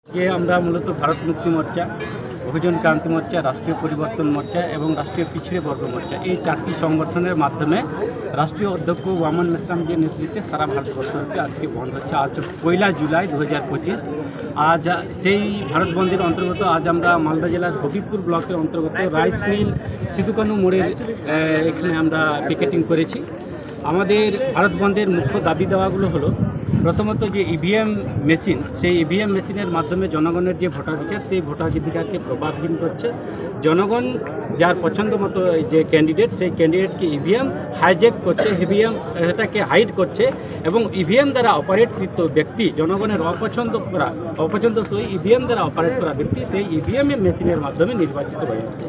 আজকে আমরা মূলত ভারত মুক্তি মোর্চা, অভিযান ক্রান্তি মোর্চা, রাষ্ট্রীয় পরিবর্তন মোর্চা এবং রাষ্ট্রীয় পিছিয়ে বর্গ মোর্চা এই চারটি সংগঠনের মাধ্যমে রাষ্ট্রীয় অধ্যক্ষ ওয়ামন মেশ্রামজির নেতৃত্বে সারা ভারতবর্ষকে আজকে বন্ধ হচ্ছে। আজ 1 জুলাই 2025। আজ সেই ভারত বন্ধের অন্তর্গত আজ আমরা মালদা জেলার হবিবপুর ব্লকের অন্তর্গত রাইস মিল সিধুকানু মোড়ের এখানে আমরা পিকেটিং করেছি। আমাদের ভারত বন্ধের মুখ্য দাবি দেওয়াগুলো হলো, প্রথমত যে ইভিএম মেশিন, সেই ইভিএম মেশিনের মাধ্যমে জনগণের যে ভোটাধিকার, সেই ভোটাধিকারকে প্রভাবহীন করছে। জনগণ যার পছন্দ মতো যে ক্যান্ডিডেট, সেই ক্যান্ডিডেটকে ইভিএম হাইজ্যাক করছে, ইভিএম এটাকে হাইড করছে এবং ইভিএম দ্বারা অপারেটকৃত ব্যক্তি, জনগণের অপছন্দসই ইভিএম দ্বারা অপারেট করা ব্যক্তি সেই ইভিএম মেশিনের মাধ্যমে নির্বাচিত হয়ে যাচ্ছে।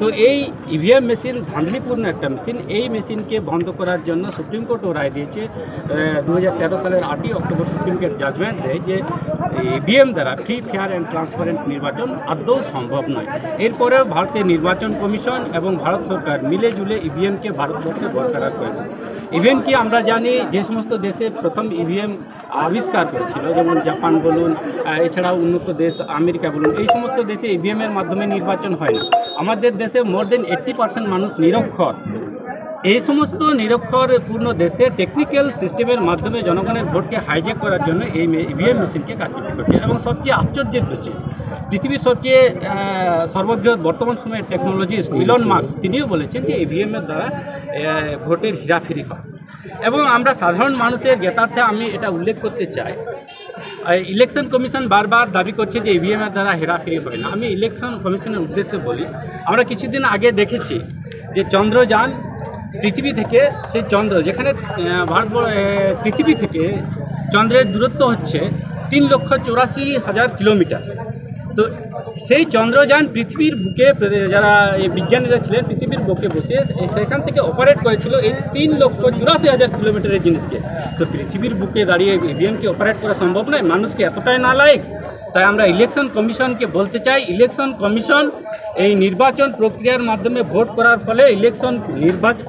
তো এই ইভিএম মেশিন ধাঁধলিপূর্ণ একটা মেশিন। এই মেশিনকে বন্ধ করার জন্য সুপ্রিম কোর্টও রায় দিয়েছে। 2013 সালের 8 অক্টোবর সুপ্রিম কোর্ট জাজমেন্ট দেয় যে ইভিএম দ্বারা ফ্রি, ফেয়ার অ্যান্ড ট্রান্সপারেন্ট নির্বাচন আদৌ সম্ভব নয়। এরপরেও ভারতের নির্বাচন কমিশন এবং ভারত সরকার মিলে জুলে ইভিএমকে ভারতবর্ষে বরকরার করেছে। ইভিএম কি আমরা জানি যে সমস্ত দেশে প্রথম ইভিএম আবিষ্কার করেছিল, যেমন জাপান বলুন, এছাড়াও উন্নত দেশ আমেরিকা বলুন, এই সমস্ত দেশে ইভিএমের মাধ্যমে নির্বাচন হয় না। আমাদের দেশে মোর দেন 80% মানুষ নিরক্ষর। এই সমস্ত নিরক্ষরপূর্ণ দেশে টেকনিক্যাল সিস্টেমের মাধ্যমে জনগণের ভোটকে হাইজ্যাক করার জন্য এই ইভিএম মেশিনকে কার্যকর করছে। এবং সবচেয়ে আশ্চর্যের বিষয়, পৃথিবীর সবচেয়ে সর্ববৃহৎ বর্তমান সময়ের টেকনোলজিস্ট ইলন মাস্ক তিনিও বলেছেন যে ইভিএমের দ্বারা ভোটের হেরাফেরি হয়। এবং আমরা সাধারণ মানুষের জ্ঞাতার্থে আমি এটা উল্লেখ করতে চাই, ইলেকশন কমিশন বারবার দাবি করছে যে ইভিএমের দ্বারা হেরাফেরি হয় না। আমি ইলেকশন কমিশনের উদ্দেশ্যে বলি, আমরা কিছুদিন আগে দেখেছি যে চন্দ্রযান পৃথিবী থেকে, সেই চন্দ্র যেখানে পৃথিবী থেকে চন্দ্রের দূরত্ব হচ্ছে 3,84,000 কিলোমিটার। তো সেই চন্দ্রযান পৃথিবীর বুকে, যারা এই বিজ্ঞানীরা ছিলেন পৃথিবীর বুকে বসে সেখান থেকে অপারেট করেছিল এই 3,84,000 কিলোমিটারের জিনিসকে। তো পৃথিবীর বুকে দাঁড়িয়ে ইভিএমকে অপারেট করা সম্ভব নয়। মানুষকে এতটাই নালায়েক। তাই আমরা ইলেকশন কমিশনকে বলতে চাই, ইলেকশন কমিশন এই নির্বাচন প্রক্রিয়ার মাধ্যমে ভোট করার ফলে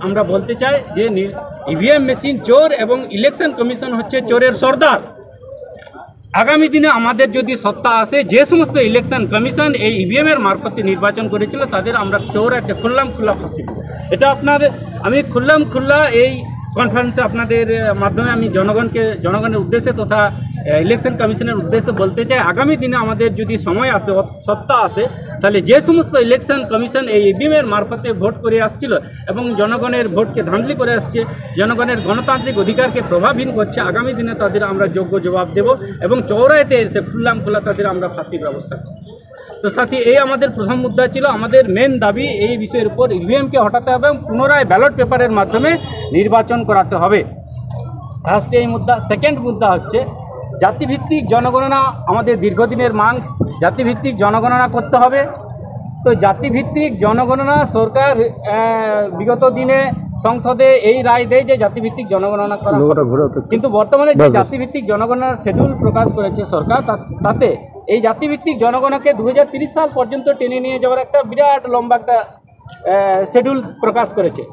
আমরা বলতে চাই যে ইভিএম মেশিন চোর এবং ইলেকশন কমিশন হচ্ছে চোরের সর্দার। আগামী দিনে আমাদের যদি সত্তা আসে, যে সমস্ত ইলেকশন কমিশন এই ইভিএমের মারফতে নির্বাচন করেছিল তাদের আমরা চোর একটা খুল্লা ফাঁসি দেব। এটা আমি খুল্লা এই কনফারেন্সে আপনাদের মাধ্যমে আমি জনগণের উদ্দেশ্যে তথা ইলেকশন কমিশনের উদ্দেশ্যে বলতে চাই, আগামী দিনে আমাদের যদি সময় আসে, সত্তা আসে, তাহলে যে সমস্ত ইলেকশন কমিশন এই ইভিএমের মারফতে ভোট করে আসছিল এবং জনগণের ভোটকে ধাঁধলি করে আসছে, জনগণের গণতান্ত্রিক অধিকারকে প্রভাবহীন করছে, আগামী দিনে তাদের আমরা যোগ্য জবাব দেব এবং চৌরাইতে এসে খোলা তাদের আমরা ফাঁসির ব্যবস্থা করব। তো সাথী, এই আমাদের প্রথম মুদ্রা ছিল। আমাদের মেন দাবি এই বিষয়ের উপর ইভিএমকে হটাতে হবে এবং পুনরায় ব্যালট পেপারের মাধ্যমে নির্বাচন করাতে হবে। ফার্স্ট এই মুদ্রা। সেকেন্ড মুদ্রা হচ্ছে জাতিভিত্তিক জনগণনা। আমাদের দীর্ঘদিনের মাং, জাতিভিত্তিক জনগণনা করতে হবে। তো জাতিভিত্তিক জনগণনা সরকার বিগত দিনে সংসদে এই রায় দেয় যে জাতিভিত্তিক জনগণনা করা, কিন্তু বর্তমানে যে জাতিভিত্তিক জনগণনার শিডিউল প্রকাশ করেছে সরকার, তাতে এই জাতিভিত্তিক জনগণনাকে 2030 সাল পর্যন্ত টেনে নিয়ে যাওয়ার একটা বিরাট লম্বা একটা শিডিউল প্রকাশ করেছে।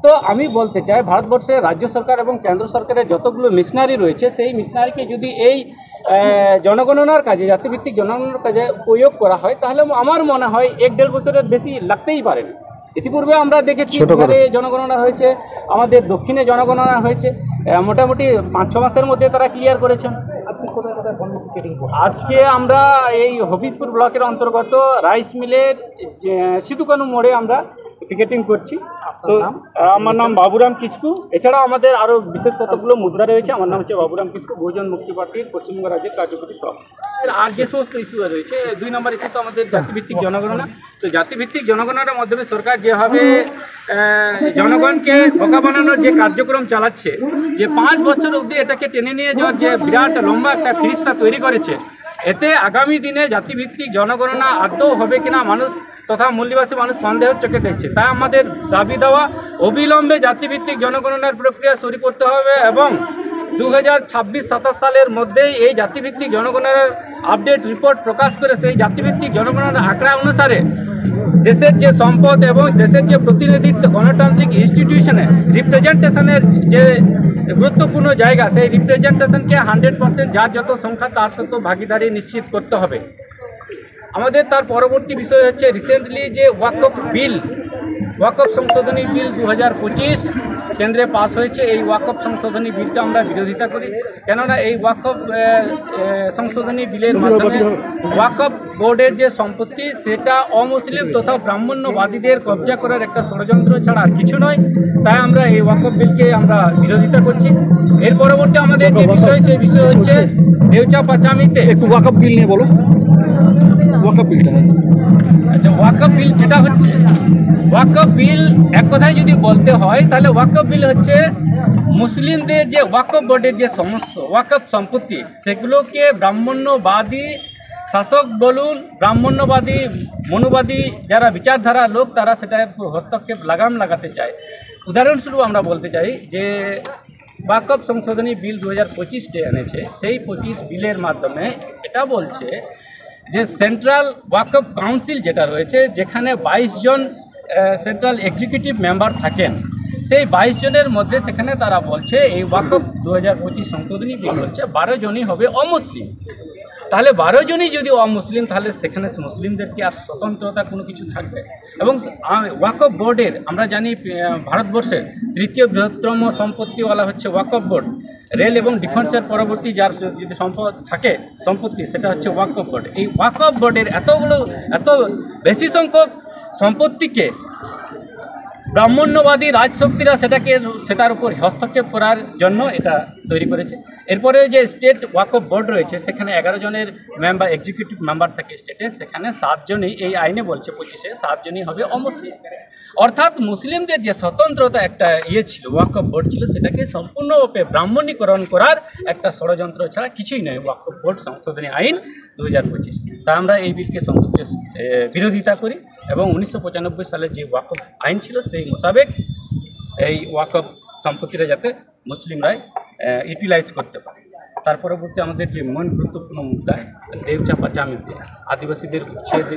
তো আমি বলতে চাই, ভারতবর্ষের রাজ্য সরকার এবং কেন্দ্র সরকারের যতগুলো মিশনারি রয়েছে, সেই মিশনারিকে যদি এই জনগণনার কাজে, জাতিভিত্তিক জনগণনার কাজে প্রয়োগ করা হয়, তাহলে আমার মনে হয় 1-1.5 বছরের বেশি লাগতেই পারে না। ইতিপূর্বে আমরা দেখেছি বিহারে জনগণনা হয়েছে, আমাদের দক্ষিণে জনগণনা হয়েছে, মোটামুটি 5-6 মাসের মধ্যে তারা ক্লিয়ার করেছেন। আজকে আমরা এই হবিবপুর ব্লকের অন্তর্গত রাইস মিলের সিধুকানু মোড়ে আমরা পিকেটিং করছি। তো আমার নাম বাবুরাম কিসকু। এছাড়াও আমাদের আরও বিশেষ কতগুলো মুদ্রা রয়েছে। আমার নাম হচ্ছে বাবুরাম কিসকু, বহুজন মুক্তি পার্টির পশ্চিমবঙ্গ রাজ্যের কার্যকরী সভাপতি। আর যে সমস্ত ইস্যু রয়েছে, 2 নম্বর ইস্যু তো আমাদের জাতিভিত্তিক জনগণনা। তো জাতিভিত্তিক জনগণনার মাধ্যমে সরকার যেভাবে জনগণকে বোকা বানানোর যে কার্যক্রম চালাচ্ছে, যে 5 বছর অবধি এটাকে টেনে নিয়ে যাওয়ার যে বিরাট লম্বা একটা ফিরিস্তা তৈরি করেছে, এতে আগামী দিনে জাতিভিত্তিক জনগণনা আদৌ হবে কিনা মানুষ তথা মূল্যবাসী মানুষ সন্দেহের চোখে দেখছে। তাই আমাদের দাবি দেওয়া, অবিলম্বে জাতিভিত্তিক জনগণনার প্রক্রিয়া শুরু করতে হবে এবং 2026-27 সালের মধ্যেই এই জাতিভিত্তিক জনগণনার আপডেট রিপোর্ট প্রকাশ করে সেই জাতিভিত্তিক জনগণনার আঁকড়া অনুসারে দেশের যে সম্পদ এবং দেশের যে প্রতিনিধিত্ব গণতান্ত্রিক ইনস্টিটিউশনে রিপ্রেজেন্টেশনের যে গুরুত্বপূর্ণ জায়গা, সেই রিপ্রেজেন্টেশনকে 100% যার যত সংখ্যা তার তত ভাগিদারি নিশ্চিত করতে হবে। আমাদের তার পরবর্তী বিষয় হচ্ছে রিসেন্টলি যে ওয়াকফ সংশোধনী বিল 2025 কেন্দ্রে পাস হয়েছে। এই ওয়াকফ সংশোধনী বিলকে আমরা বিরোধিতা করি, কেননা এই ওয়াকফ সংশোধনী বিলের মাধ্যমে ওয়াকফ বোর্ডের যে সম্পত্তি সেটা অমুসলিম তথা ব্রাহ্মণ্যবাদীদের কবজা করার একটা ষড়যন্ত্র ছাড়া আর কিছু নয়। তাই আমরা এই ওয়াকফ বিলকে আমরা বিরোধিতা করছি। এর পরবর্তী আমাদের যে বিষয়, সেই বিষয় হচ্ছে দেউচা পাচামিতে একটু ওয়াকফ বিল নিয়ে বলো। ওয়াকফ বিলটা, আচ্ছা, ওয়াকফ বিল যেটা হচ্ছে, ওয়াকফ বিল এক কথায় যদি বলতে হয় তাহলে ওয়াকফ বিল হচ্ছে মুসলিমদের যে ওয়াকফ বোর্ডের যে সমস্ত ওয়াকফ সম্পত্তি সেগুলোকে ব্রাহ্মণ্যবাদী শাসক বলুন, ব্রাহ্মণ্যবাদী মনোবাদী যারা বিচারধারা লোক, তারা সেটা হস্তক্ষেপ লাগাম লাগাতে চায়। উদাহরণস্বরূপ আমরা বলতে চাই যে ওয়াকফ সংশোধনী বিল 2025 এনেছে, সেই 25 বিলের মাধ্যমে এটা বলছে যে সেন্ট্রাল ওয়াকফ কাউন্সিল যেটা রয়েছে, যেখানে 22 জন সেন্ট্রাল এক্সিকিউটিভ মেম্বার থাকেন, সেই 22 জনের মধ্যে সেখানে তারা বলছে এই ওয়াকফ 2025 সংশোধনী বিল বলছে 12 জনই হবে অমুসলিম। তাহলে 12 জনই যদি অমুসলিম, তাহলে সেখানে মুসলিমদেরকে আর স্বতন্ত্রতা কোনো কিছু থাকবে। এবং ওয়াকফ বোর্ডের আমরা জানি ভারতবর্ষের তৃতীয় বৃহত্তম সম্পত্তিওয়ালা হচ্ছে ওয়াকফ বোর্ড। রেল এবং ডিফেন্সের পরবর্তী যার যদি সম্পদ থাকে সম্পত্তি, সেটা হচ্ছে ওয়াকফ বোর্ড। এই ওয়াকফ বোর্ডের এত বেশি সংখ্যক সম্পত্তিকে ব্রাহ্মণ্যবাদী রাজশক্তিরা সেটার উপর হস্তক্ষেপ করার জন্য এটা তৈরি করেছে। এরপরে যে স্টেট ওয়াকফ বোর্ড রয়েছে, সেখানে 11 জনের মেম্বার এক্সিকিউটিভ মেম্বার থাকে স্টেটে, সেখানে 7 জনই, এই আইনে বলছে 25-এ 7 জনই হবে অমুসলিম। অর্থাৎ মুসলিমদের যে স্বতন্ত্রতা একটা ছিল, ওয়াকফ বোর্ড ছিল, সেটাকে সম্পূর্ণরূপে ব্রাহ্মণীকরণ করার একটা ষড়যন্ত্র ছাড়া কিছুই নয় ওয়াকফ বোর্ড সংশোধনী আইন 2025। তা আমরা এই বিলকে বিরোধিতা করি এবং 1995 সালের যে ওয়াকফ আইন ছিল সেই মোতাবেক এই ওয়াকফ সম্পত্তিটা যাতে মুসলিমরাই ইউটিলাইজ করতে পারে। তার পরবর্তী আমাদের যে মূল গুরুত্বপূর্ণ মুদ্রা, দেউচা পাচামিতে আদিবাসীদের উচ্ছেদ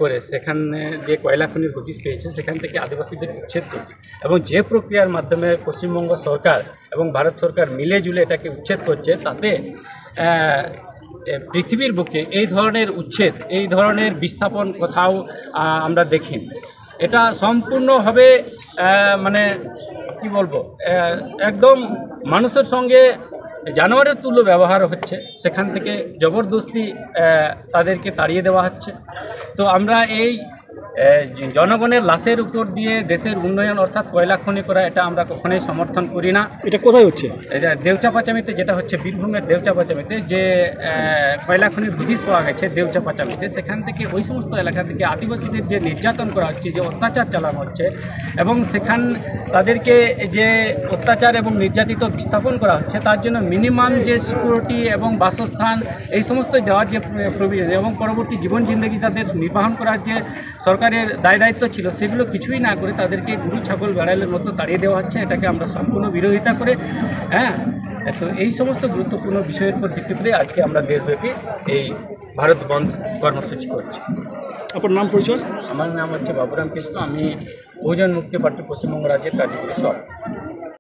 করে সেখানে যে কয়লা খনির হদিশ পেয়েছে, সেখান থেকে আদিবাসীদের উচ্ছেদ করছে এবং যে প্রক্রিয়ার মাধ্যমে পশ্চিমবঙ্গ সরকার এবং ভারত সরকার মিলে জুলে এটাকে উচ্ছেদ করছে, তাতে পৃথিবীর বুকে এই ধরনের উচ্ছেদ, এই ধরনের বিস্থাপন কোথাও আমরা দেখিনি। এটা সম্পূর্ণভাবে মানে কি বলবো, একদম মানুষের সঙ্গে জানোয়ারের তুল্য ব্যবহার হচ্ছে। সেখান থেকে জবরদস্তি তাদেরকে তাড়িয়ে দেওয়া হচ্ছে। তো আমরা এই জনগণের লাশের উপর দিয়ে দেশের উন্নয়ন অর্থাৎ কয়লা খনি করা, এটা আমরা কখনোই সমর্থন করি না। এটা কোথায় হচ্ছে? এটা দেউচা পাচামিতে, যেটা হচ্ছে বীরভূমের দেউচা পাচামিতে যে কয়লা খনির হদিশ পাওয়া গেছে দেউচা পাচামিতে, সেখান থেকে ওই সমস্ত এলাকা থেকে আদিবাসীদের যে নির্যাতন করা হচ্ছে, যে অত্যাচার চালানো হচ্ছে এবং তাদেরকে যে অত্যাচার এবং নির্যাতিত বিস্থাপন করা হচ্ছে, তার জন্য মিনিমাম যে সিকিউরিটি এবং বাসস্থান এই সমস্ত দেওয়ার যে প্রভিশন এবং পরবর্তী জীবন জিন্দগি তাদের নির্বাহন করার যে সরকারের দায়িত্ব ছিল, সেগুলো কিছুই না করে তাদেরকে গরু ছাগল বেড়ালের মতো তাড়িয়ে দেওয়া হচ্ছে। এটাকে আমরা সম্পূর্ণ বিরোধিতা করে তো এই সমস্ত গুরুত্বপূর্ণ বিষয়ের উপর ভিত্তি করে আজকে আমরা দেশব্যাপী এই ভারত বন্ধ কর্মসূচি করছি। আপনার নাম পরিচয়? আমার নাম হচ্ছে বাবুরাম কৃষ্ণ, আমি বহুজন মুক্তি পার্টি পশ্চিমবঙ্গ রাজ্যের কার্যকরী সভাপতি।